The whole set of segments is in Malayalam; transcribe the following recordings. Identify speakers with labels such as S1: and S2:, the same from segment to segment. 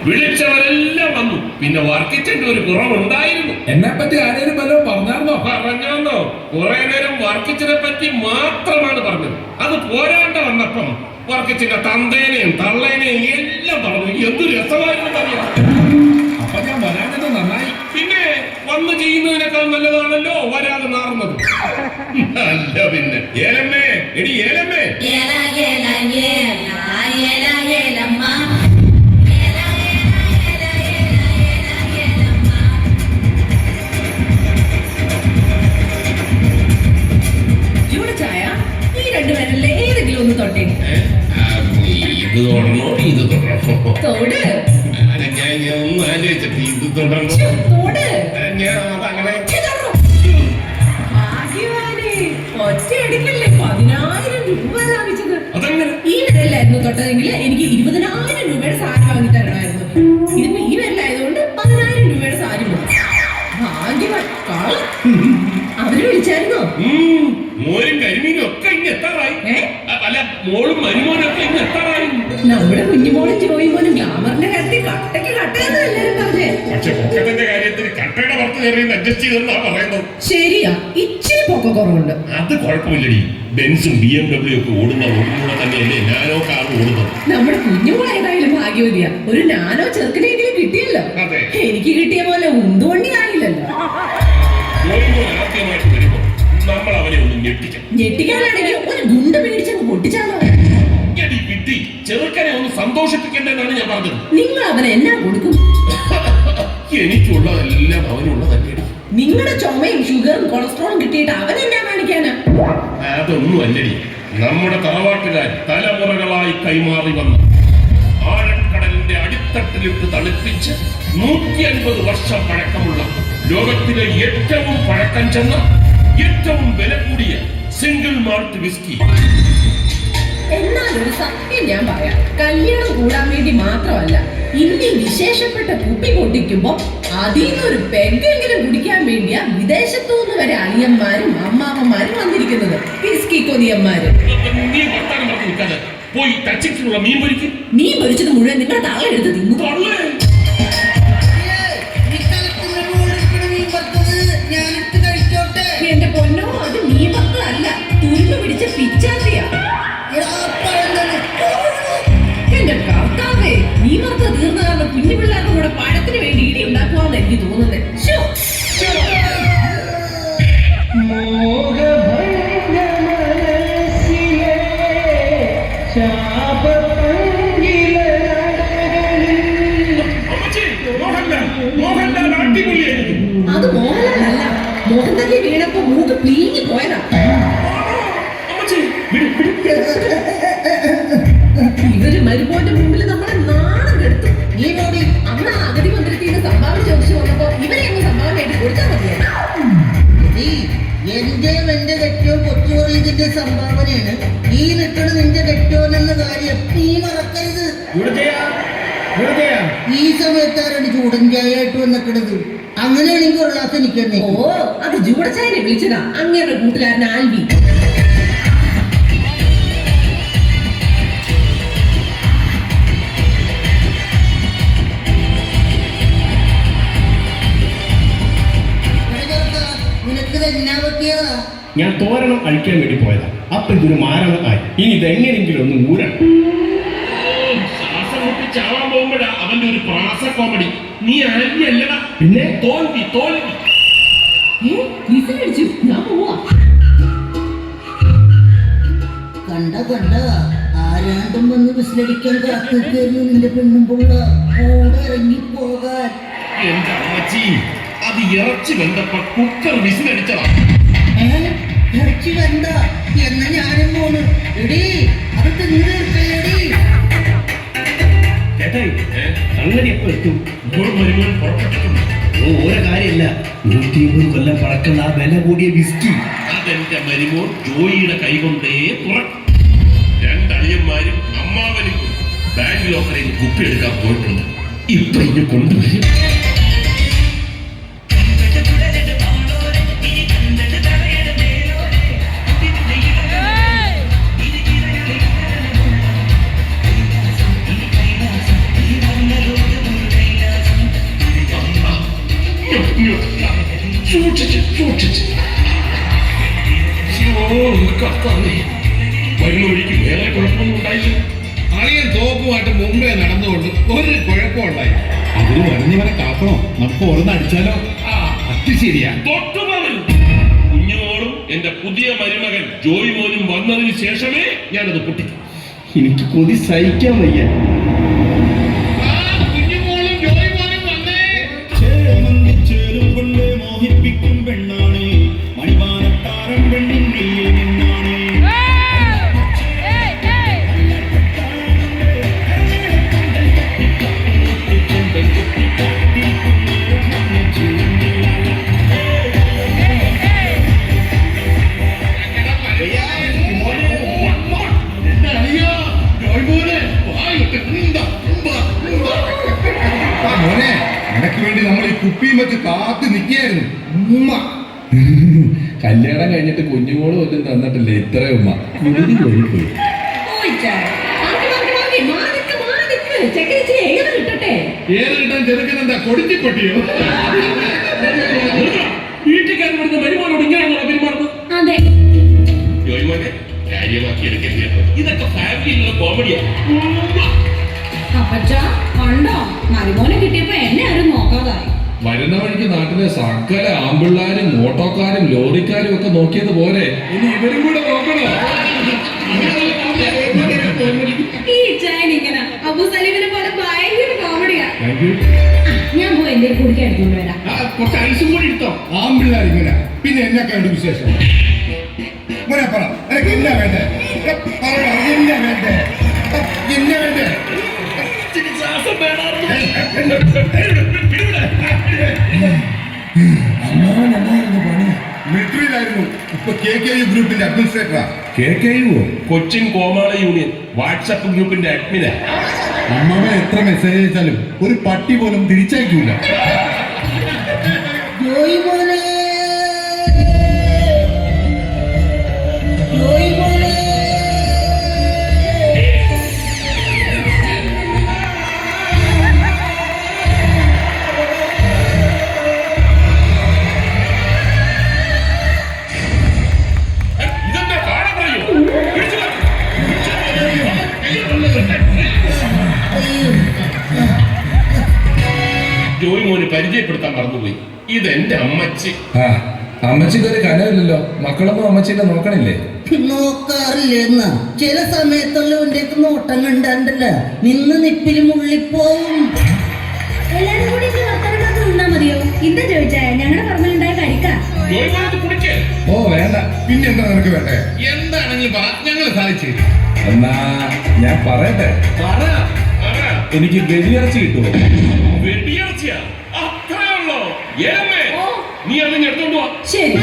S1: വിളിച്ചവരെല്ലാം വന്നു. പിന്നെ വർക്കിച്ചന്റെ ഒരു കുറവുണ്ടായിരുന്നു.
S2: എന്നെ പറ്റി ആരെയും വല്ലതും
S1: പറഞ്ഞോ? കുറെ നേരം വർക്കിച്ചനെ പറ്റി മാത്രമാണ് പറഞ്ഞത്. അത് പോരാണ്ട് വന്നപ്പം വർക്കിച്ചിന്റെ തന്തേനെയും തള്ളേനെയും എല്ലാം പറഞ്ഞു. എന്ത് രസമായിരുന്നു അറിയാം.
S2: അപ്പൊ ഞാൻ വരാനത് നന്നായി.
S1: പിന്നെ വന്ന് ചെയ്യുന്നതിനേക്കാൾ നല്ലതാണല്ലോ വരാതെ നാറുന്നത്. അല്ല പിന്നെ ഏലമ്മേ, എടി ഏലമ്മേ,
S3: തൊട്ടേ.
S1: ഇത് തൊടണോ ഇത് തൊടണോ?
S3: തോട്.
S1: ഞാൻ ഒന്ന് ആലോചിച്ചിട്ട് ഇത് തൊടണോ ഞാൻ അതങ്ങനെ.
S3: ഒറ്റയടിക്കല്ലേ 10,000 രൂപ ലാഭിച്ചത്.
S1: അതെങ്ങനെ?
S3: ഈ വിരലായിരുന്നു തൊട്ടതെങ്കിൽ എനിക്ക് 20,000 രൂപയുടെ സാരി വാങ്ങി തരണമായിരുന്നു. ഇതിപ്പോ ഈ വിരലായതുകൊണ്ട് 10,000 രൂപയുടെ സാരി ഭാഗ്യവാൻ. അവര് വിളിച്ചായിരുന്നോ?
S1: മോരും കരിമീനും ഒക്കെ ഇങ്ങ് എത്താറായി. അല്ല, മോളും മരുമോനും ഒക്കെ ഇങ്ങ് എത്താറായി.
S3: നമ്മുടെ കുഞ്ഞുമോളും ജോയിമോനും ഗ്ലാമറിന്റെ കാര്യത്തിൽ കട്ടയ്ക്ക് കട്ടയെന്ന് എല്ലാരും പറഞ്ഞേ.
S1: പക്ഷെ പൊക്കത്തിന്റെ കാര്യത്തിൽ കട്ടയുടെ പുറത്ത് കയറി അഡ്ജസ്റ്റ് ചെയ്തെന്നാ പറയുന്നത്.
S3: ശരിയാ, ഇച്ചിരി പൊക്കക്കുറവുണ്ട്.
S1: അത് കുഴപ്പമില്ലടി. ബെൻസും BMW ഒക്കെ ഓടുന്നൂടെ തന്നെയല്ലേ നാനോ കാർ ഓടുന്നത്.
S3: നമ്മുടെ കുഞ്ഞുമോൾ ഏതായാലും ഭാഗ്യവതിയാ. ഒരു നാനോ ചെറുക്കനെങ്കിലും കിട്ടിയല്ലോ. എനിക്ക് കിട്ടിയ പോലെ ഉന്തുവണ്ടി ആയില്ലല്ലോ.
S1: ആദ്യമായിട്ട് വരുമ്പോ നമ്മൾ അവനെ ഒന്ന്
S3: ഞെട്ടിക്കാനാണെങ്കിൽ ഒരു ഗുണ്ട മേടിച്ചങ്ങ് പൊട്ടിച്ചാലോ?
S1: കിട്ടി ചെറുക്കനെ ഒന്ന് സന്തോഷിപ്പിക്കേണ്ടതാണ് ഞാൻ പറഞ്ഞത്.
S3: നിങ്ങൾ അവനെ എന്നാ കൊടുക്കും?
S1: എനിക്കുള്ളതെല്ലാം അവനുള്ളതല്ലേ.
S3: നിങ്ങളുടെ ചുമയും ഷുഗറും കൊളസ്ട്രോളും കിട്ടിയിട്ട് അവൻ എന്നാ കാണിക്കാനാ?
S1: അതൊന്നും അല്ലടി. നമ്മുടെ തറവാട്ടുകാർ തലമുറകളായി കൈമാറി വന്ന ആഴക്കടലിന്റെ അടിത്തട്ടിലിട്ട് തണുപ്പിച്ച് 150 വർഷം പഴക്കമുള്ള ലോകത്തിലെ ഏറ്റവും പഴക്കം ചെന്ന ഏറ്റവും വില കൂടിയ സിംഗിൾ മാൾട്ട് വിസ്കി.
S3: എന്നാൽ ഒരു സത്യം ഞാൻ പറയാം, കല്യാണം കൂടാൻ വേണ്ടി മാത്രമല്ല, ഇനി വിശേഷപ്പെട്ട കുപ്പി പൊട്ടിക്കുമ്പോ അതിൽ നിന്നൊരു പെഗ്ഗെങ്കിലും കുടിക്കാൻ വേണ്ടിയാ വിദേശത്തുനിന്ന് വരെ അളിയന്മാരും അമ്മാവന്മാരും വന്നിരിക്കുന്നത്. വിസ്കി കൊതിയന്മാര്.
S1: പോയി തച്ചിട്ടുള്ള മീൻ
S3: പൊരിച്ചത് മുഴുവൻ നിങ്ങളുടെ തള്ള എടുത്ത് തിന്നു. എന്റെ പൊന്നോ, അത് മീൻ വറുത്തതല്ല, തുരുമ്പ് പിടിച്ച പിച്ചാത്തിയാ. എന്റെ കർത്താവേ, മീൻ വറുത്തത് തീർന്ന കാരണം കുഞ്ഞു പിള്ളേർക്കും കൂടെ പഴത്തിന് വേണ്ടി ഇടി ഉണ്ടാക്കുവാന്ന് എനിക്ക് തോന്നുന്നത്. അത് മോഹൻലാലല്ല, മോഹൻലാലിൽ വീണപ്പോ മൂക്ക് പ്ലീങ്ങി പോയതാ. ഇവര് മരുമോന്റെ മുമ്പിൽ നമ്മളെ നാണം കെടുത്തു. നീ മോടി അമ്മ അഗതി മന്ദിരത്തിൽ നിന്ന് സംഭാവന ചോദിച്ചു വന്നപ്പോ ഇവരെ അങ്ങ് സംഭാവന ആയിട്ട് കൊടുത്താൽ
S4: മതിയാണ്. എന്റെ കെട്ടോ കൊച്ചുപൊറിയതിന്റെ സംഭാവനയാണ് ഈ നിൽക്കണത്. നിന്റെ കെട്ടോനെന്ന കാര്യം നീ മറക്കരുത്. ഈ സമയത്താരാണ് ചൂടൻ ചായയായിട്ട് വന്നിക്കണത്? അങ്ങനെയാണെങ്കിൽ ഒരു ഗ്ലാസ് എനിക്ക് തന്നെ.
S3: ഓ, അത് ചൂടച്ചായനെ വിളിച്ചതാ അങ്ങയുടെ കൂട്ടുകാരൻ ആൽവി.
S1: ഞാൻ തോരണം അഴിക്കാൻ വേണ്ടി പോയതാ. അപ്പൊ ഇതൊരു മാരണമായി. ഇനി ഇതെങ്ങനെയെങ്കിലും ഒന്ന് ഊരണം. ശ്വാസം മുട്ടി ചാവാൻ പോകുമ്പോഴാ അവന്റെ ഒരു പ്രാസ കോമഡി. നീ അല്ലടാ, പിന്നെ തോൽവി.
S3: ഞാൻ പോവാ.
S4: കണ്ട ആരാണ്ടും വന്ന് വിസിലടിക്കാൻ കാത്തിരിക്കുന്നു. നിന്റെ പെണ്ണും പുള്ള കൂടെ ഇറങ്ങിപ്പോകാൻ.
S1: എന്റെ അമ്മച്ചി, അത് ഇറച്ചി വെന്തപ്പോ കുക്കർ വിസിലടിച്ചതാ.
S4: ഇറച്ചി വെന്ത എന്ന ഞാനും പോണ്. എടീ, അത് തിന്നേടി.
S1: അങ്ങനെ എപ്പോ എത്തും?
S5: ഓരോ കാര്യമില്ല, 150 കൊല്ലം പഴക്കുന്ന ആ വില കൂടിയ വിസ്കി
S1: അതെന്റെ മരുമോൻ ജോയിയുടെ കൈകൊണ്ടേ തുറക്കും. 2 അളിയന്മാരും അമ്മാവനും ബാങ്ക് ലോക്കറിൽ കുപ്പി എടുക്കാൻ പോയിട്ടുണ്ട്. ഇപ്പൊ ഇനി കൊണ്ടുവരും. കർത്താവേ, വരുന്ന വഴിക്ക് വേറെ കുഴപ്പമൊന്നും ഉണ്ടായില്ല.
S2: അളിയൻ തോക്കുമായിട്ട് മുമ്പേ നടന്നുകൊണ്ട് ഒരു കുഴപ്പമുണ്ടായി.
S6: അതിന് വരുന്നവരെ കാക്കണോ? നമുക്ക് ഓരോന്ന് അടിച്ചാലോ?
S2: അത് ശരിയാ.
S1: തൊട്ടുപോകൽ. കുഞ്ഞുമോളും എന്റെ പുതിയ മരുമകൻ ജോയ് മോനും വന്നതിന് ശേഷമേ ഞാനത് പൊട്ടിക്കും.
S5: എനിക്ക് കൊതി സഹിക്കാൻ വയ്യ.
S2: കുഞ്ഞുമോളും ജോയ് മോനും വന്നേ.
S5: ചേലും കൊണ്ട് മോഹിപ്പിക്കും പെണ്ണാണ്, മണിവാനത്താരം പെണ്ണിൻ നെയ്യിൽ നിന്നാണ്.
S6: മോനെ, നിനക്ക് വേണ്ടി നമ്മൾ ഈ കുപ്പിയും വെച്ച് കാത്തു നിൽക്കുകയായിരുന്നു. ഉമ്മ
S2: കല്യാണം കഴിഞ്ഞിട്ട് കുഞ്ഞുമോള് പോലും തന്നിട്ടില്ലേ ഇത്ര ഉമ്മ. കുരുതി പോയി. ഏത് കിട്ടാൻ ചെറുക്കനെന്താ കൊടുത്തിപ്പെട്ടിയോ?
S1: വീട്ടുകാർ വരുന്ന മരുമോനോട് ഇങ്ങനെയാണോ പെരുമാറുന്നത്?
S3: അതെ.
S1: ജോയ് മോനെ, കാര്യമാക്കി എടുക്കരുത്. ഇതൊക്കെ ഫാമിലിയിലുള്ള കോമഡിയാ.
S3: അപ്പച്ച കണ്ടോ, മരുമോനെ കിട്ടിയപ്പോ എന്നെ ആരും നോക്കാതായി.
S2: വരുന്ന വഴിക്ക് നാട്ടിലെ സകല ആമ്പിള്ളാരും ഓട്ടോക്കാരും ലോറിക്കാരും ഒക്കെ നോക്കിയത് പോരെ, ഇനി ഇവരും കൂടെ നോക്കണോ?
S3: ഈ ചായനിങ്ങനെ അബു സലീമിനെ പോലെ ഭയങ്കര കോമഡിയാ.
S2: Thank you.
S3: ഞാൻ പോയി എന്തേലും കുടിക്കാൻ എടുത്തോണ്ട് വരാം.
S1: കുറച്ച് ഐസും കൂടി എടുത്തോ.
S6: ആമ്പിള്ളേർ ഇങ്ങനെ. പിന്നെ എന്നൊക്കെ ഉണ്ട് വിശേഷം? മോനെ പറ, നിനക്ക് എന്നാ വേണ്ടേ? എന്നാ വേണ്ടേ? എന്നാ വേണ്ടേ?
S1: ഇച്ചിരി ശ്വാസം വേണമായിരുന്നു.
S6: മിലിറ്ററിയിലായിരുന്നു. ഇപ്പൊ KKU ഗ്രൂപ്പിന്റെ അഡ്മിനിസ്ട്രേറ്ററാ.
S2: KKU?
S1: കൊച്ചിൻ കോമാള യൂണിയൻ വാട്സപ്പ് ഗ്രൂപ്പിന്റെ അഡ്മിനാ.
S6: അമ്മാവൻ എത്ര മെസ്സേജ് അയച്ചാലും ഒരു പട്ടി പോലും തിരിച്ചയക്കൂല.
S4: ജോയ് മോനെ, ജോയ് മോനെ.
S1: ഇതെന്താ കാണാൻ പറയൂ. ജോയ് മോന് പരിചയപ്പെടുത്താൻ മറന്നുപോയി. ഇതെന്റെ അമ്മച്ചി.
S2: ആ, അമ്മച്ചിക്ക് ഒരു കനവില്ലല്ലോ. മക്കളൊന്നും അമ്മച്ചിനെ നോക്കണില്ലേ?
S4: നോക്കാറില്ലെന്ന ചില സമയത്തുള്ള ഉന്റെയൊക്കെ നോട്ടം കണ്ടാണ്ടല്ല നിന്ന് നിപ്പിലും ഉള്ളിപ്പോവും.
S7: എല്ലാരും കൂടി ഇത് വർത്തമാനം നിന്നാ മതിയോ? എന്താ ചോദിച്ചാ ഞങ്ങളുടെ പറമ്പിലുണ്ടായ കരിക്കാ.
S1: ജോയ് മോനത് കുടിക്കേ.
S2: ഓ വേണ്ട.
S6: പിന്നെന്താ നിനക്ക് വേണ്ടേ?
S2: എന്താണെങ്കിലും പറ, ഞങ്ങൾ സാധിച്ചു. എന്നാ ഞാൻ പറയട്ടെ. എനിക്ക് വെടിയിറച്ചി കിട്ടുമോ?
S1: വെടിയിറച്ചിയാ? അത്രയുള്ളോ? ഏലമ്മേ, നീ അതിന് എടുത്തോണ്ട് പോവാ.
S3: ശരി.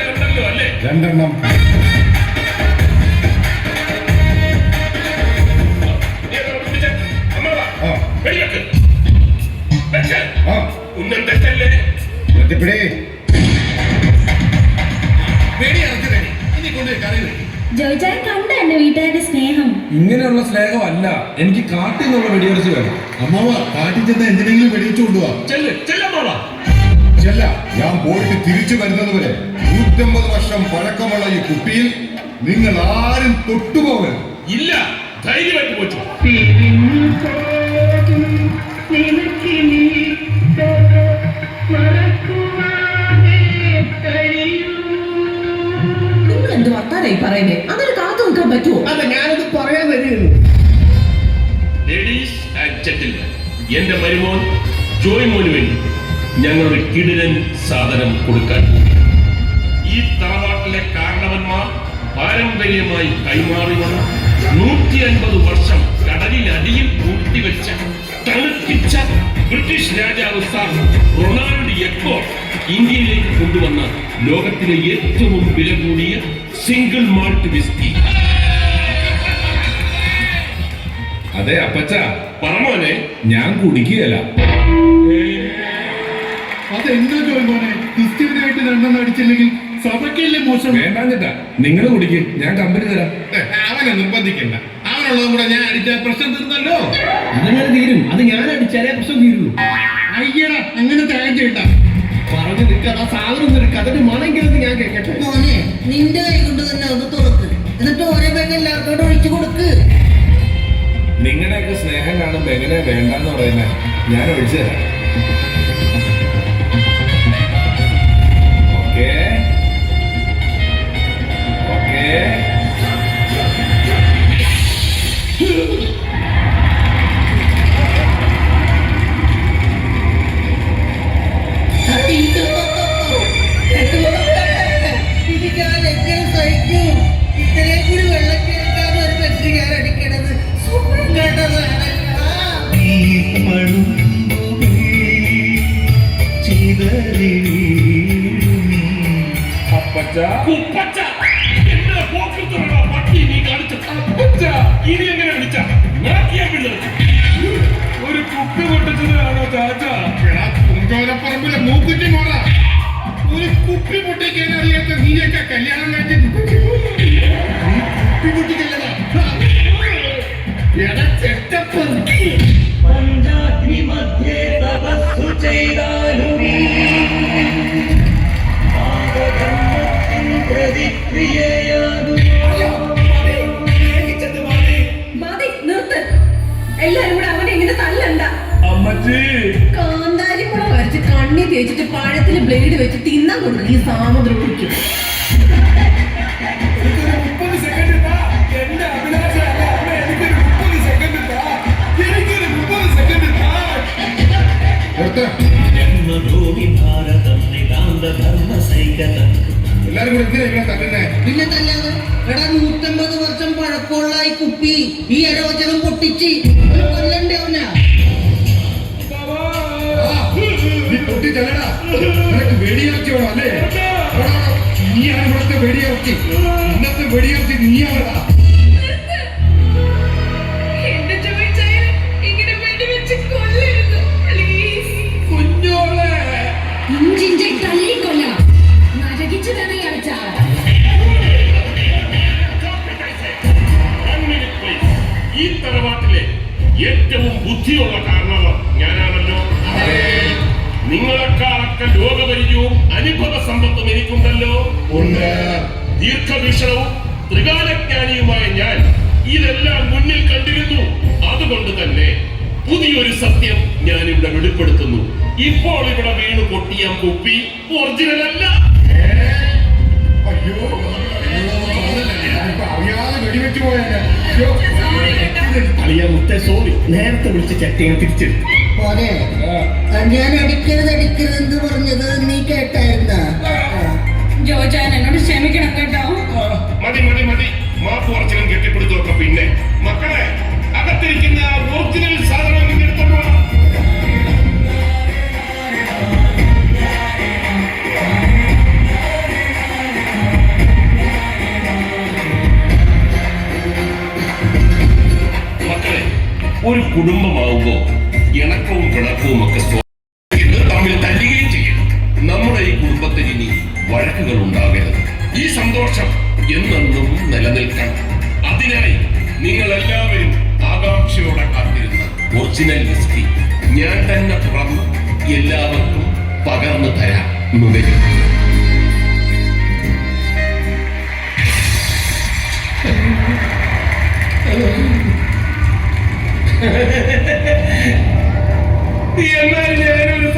S1: ഉണ്ടല്ലോ അല്ലേ?
S6: 2 എണ്ണം.
S1: നീ അതോട് പിടിച്ചേ. അമ്മ വാ.
S6: ആ.
S1: വെടിവെക്ക്. വെക്ക്.
S6: ആ,
S1: ഉന്നം തെറ്റല്ലേ?
S6: നിർത്തിപ്പിടി.
S2: വെടി ഇറച്ചി തരി. ഇനി കൊണ്ടുപോയി കറി വെക്ക്.
S7: ചോദിച്ചാൽ കണ്ട എന്റെ വീട്ടുകാരുടെ സ്നേഹം.
S2: ഇങ്ങനെയുള്ള സ്നേഹമല്ല, എനിക്ക് കാട്ടിൽ നിന്നുള്ള വെടിയിറച്ചി വേണം.
S6: അമ്മാവ കാട്ടിൽ ചെന്ന് എന്തിനെങ്കിലും വെടിവെച്ചു കൊണ്ടുപോവാ.
S1: ചെല്ല്, ചെല്ലമ്മ വാ.
S6: ചെല്ല, ഞാൻ പോയിട്ട് തിരിച്ചു വരുന്നത് വരെ 150 വർഷം പഴക്കമുള്ള ഈ കുപ്പിയിൽ നിങ്ങൾ ആരും തൊട്ടുപോകരുത്.
S1: ഇല്ല, ധൈര്യമായിട്ട് പോച്ചു.
S3: നിങ്ങൾ എന്ത് വർത്താനായി പറയുന്നേ? അതിന് കാത്തു നിൽക്കാൻ പറ്റുമോ?
S5: അല്ല, ഞാനത് പറയാൻ വരികയുള്ളൂ.
S1: ലേഡീസ് ആൻഡ് ജെന്റിൽമെൻ, എന്റെ മരുമോൻ ജോയ് മോന് വേണ്ടി ഞങ്ങളൊരു കിടിലൻ സാധനം കൊടുക്കാൻ പോകും. ഈ തറവാട്ടിലെ കാരണവന്മാർ പാരമ്പര്യമായി കൈമാറി വന്ന 150 വർഷം കടലിനടിയിൽ പൂർത്തിവെച്ച തണുപ്പിച്ച ബ്രിട്ടീഷ് രാജാവ് സാർ റൊണാൾഡ് എക്കോർ ഇന്ത്യയിലേക്ക് കൊണ്ടുവന്ന ലോകത്തിലെ ഏറ്റവും വില കൂടിയ സിംഗിൾ മാൾട്ട് വിസ്കി.
S2: അതെ അപ്പച്ച,
S1: പറമോനെ,
S2: ഞാൻ കുടിക്കുകയല്ല.
S6: അതെന്താ ചോദിക്കോനെ? ക്രിസ്ത്യനായിട്ട് 2 എണ്ണം അടിച്ചില്ലെങ്കിൽ സഭയ്ക്കല്ലേ മോശം?
S2: വേണ്ടാഞ്ഞിട്ടാ. നിങ്ങൾ കുടിക്ക്, ഞാൻ കമ്പനി തരാം.
S6: അവനെ നിർബന്ധിക്കണ്ട. അവനുള്ളതും കൂടെ ഞാൻ അടിച്ചാൽ പ്രശ്നം തീർന്നല്ലോ.
S5: അതങ്ങനെ തീരും. അത് ഞാൻ അടിച്ചാലേ പ്രശ്നം തീരുള്ളൂ.
S6: അയ്യടാ, അങ്ങനെ ത്യാഗം ചെയ്യണ്ട.
S5: പറഞ്ഞു നിൽക്കാതെ ആ സാധനം നിൽക്കുക. അതിന്റെ മണമെങ്കിലും ഞാൻ കേൾക്കട്ടെ.
S4: മോനെ, നിന്റെ കൈ കൊണ്ട് തന്നെ ഒന്ന് തുറക്ക്, എന്നിട്ട് ഓരോ ബാഗ് എല്ലാവർക്കും ഒഴിച്ചു കൊടുക്ക്.
S2: നിങ്ങളുടെയൊക്കെ സ്നേഹം കാണുമ്പോ എങ്ങനെ വേണ്ടെന്ന് പറയുന്നത് ഞാൻ ഒഴിച്ചു തരാം. Okay okay.
S4: ഇത് ഞാൻ എങ്ങനെ സഹിക്കൂ? ഇത്രയും കൂടി വെള്ളം കേൾക്കാതെ ഒരു പെറ്റ് ഞാൻ അടിക്കണത് സുഖം കേട്ടതാണ്.
S2: അപ്പച്ച
S1: കുപ്പച്ച, എന്റെ പോക്കത്തുള്ള പട്ടി നീ കാണിച്ച അപ്പച്ച, ഇനി എങ്ങനെ വിളിച്ച
S2: ഒരു കുപ്പി പൊട്ടിച്ചതാണോ ചാച്ച?
S6: കുഞ്ചോരപ്പറമ്പിലെ മൂക്കുറ്റി മോറ, ഒരു കുപ്പി പൊട്ടിക്കാൻ അറിയാത്ത നീയൊക്കെ കല്യാണം കഴിച്ചിട്ട് കുപ്പി പൊട്ടിക്കല്ലടാ. എടാ ചെറ്റപ്പറക്കി.
S3: മതി, നിർത്ത്. എല്ലാരും കൂടെ അവനെ ഇങ്ങനെ തല്ലണ്ട.
S2: അമ്മച്ചി
S3: കാന്താരി മുളക് വരച്ച് കണ്ണി തേച്ചിട്ട് പഴത്തിൽ ബ്ലേഡ് വെച്ച് തിന്നാൻ കൊടുക്കും ഈ സാമദ്രോഹിക്കും.
S2: എനിക്കൊരു 30 സെക്കൻഡ് താ. എന്റെ അഭിലാഷമല്ല അമ്മ, എനിക്കൊരു 30 സെക്കൻഡ് താ. എനിക്കൊരു 30 സെക്കൻഡ് താ.
S5: ജന്മഭൂമി ഭാരതം നിതാന്ത ധർമ്മ സൈകതം.
S6: എല്ലാരും കൂടെ എന്തിനാ ഇവിടെ തട്ടുന്നേ?
S4: പിന്നെ തല്ലാതെ എടാ 150 വർഷം പഴക്കമുള്ള ഈ കുപ്പി ഈ അരോചകം പൊട്ടിച്ച് ഒരു കൊല്ലണ്ടേ അവനാ?
S6: നീ പൊട്ടിച്ചല്ലടാ, നിനക്ക് വെടിയിറച്ചി വേണം അല്ലേ? നീയാണ് ഇവിടുത്തെ വെടിയിറച്ചി. ഇന്നത്തെ വെടിയിറച്ചി നീയാണടാ.
S3: എന്റെ ചോദിച്ചാൽ ഇങ്ങനെ വെടിവെച്ച് കൊല്ലരുത് പ്ലീസ്.
S2: കുഞ്ഞോളെ
S7: ഇഞ്ചിഞ്ചെ തല്ലിക്കൊല്ലണം, നരകിച്ചു തന്നെ കളിച്ചാ.
S1: ഈ തറവാട്ടിലെ ഏറ്റവും ബുദ്ധിയുള്ള കാരണവർ ഞാനാണല്ലോ. നിങ്ങളെക്കാളൊക്കെ ലോകപരിചയവും അനുഭവ സമ്പത്തും എനിക്കുണ്ടല്ലോ. ദീർഘവീക്ഷണവും ത്രികാലജ്ഞാനിയുമായ ഞാൻ ഇതെല്ലാം മുന്നിൽ കണ്ടിരുന്നു. അതുകൊണ്ട് തന്നെ പുതിയൊരു സത്യം ഞാൻ ഇവിടെ വെളിപ്പെടുത്തുന്നു. ഇപ്പോൾ ഇവിടെ വീണ് പൊട്ടിയ കുപ്പി ഒറിജിനൽ അല്ല.
S6: അയ്യോ, അറിയാതെ വെടിവെച്ച് പോയാ.
S1: അളിയ മുത്തേ സോറി, നേരത്തെ വിളിച്ച ചട്ടിയെ തിരിച്ചെടുത്തു.
S4: പോരെ ഞാൻ അടിക്കരുത് എന്ന് പറഞ്ഞത് നീ കേട്ടായിരുന്ന?
S7: ജോജാൻ എന്നോട് ക്ഷമിക്കണം കേട്ടോ.
S1: മതി മതി മതി, മാപ്പ് കുറച്ചിലും കെട്ടിപ്പിടുത്തൊക്കെ. പിന്നെ മക്കളെ, അകത്തിരിക്കുന്ന ഒറിജിനൽ സാധനം നിങ്ങൾ എടുത്തോണ്ട് വാ. മക്കളെ, ഒരു കുടുംബമാവുമ്പോ ഇണക്കവും പിണക്കവും ഒക്കെ തമ്മിൽ തല്ലുകയും ചെയ്യും. നമ്മുടെ ഈ കുടുംബത്തിൽ ഇനി വഴക്കുകൾ ഉണ്ടാകരുത്. ഈ സന്തോഷം എന്നെന്നും നിലനിൽക്കണം. അതിനായി നിങ്ങൾ എല്ലാവരും ആകാംക്ഷയോടെ കാത്തിരുന്ന ഒറിജിനൽ വിസ്കി ഞാൻ തന്നെ തുറന്ന് എല്ലാവർക്കും പകർന്നു തരാം. നുകരും. എന്നാൽ ഞാനൊരു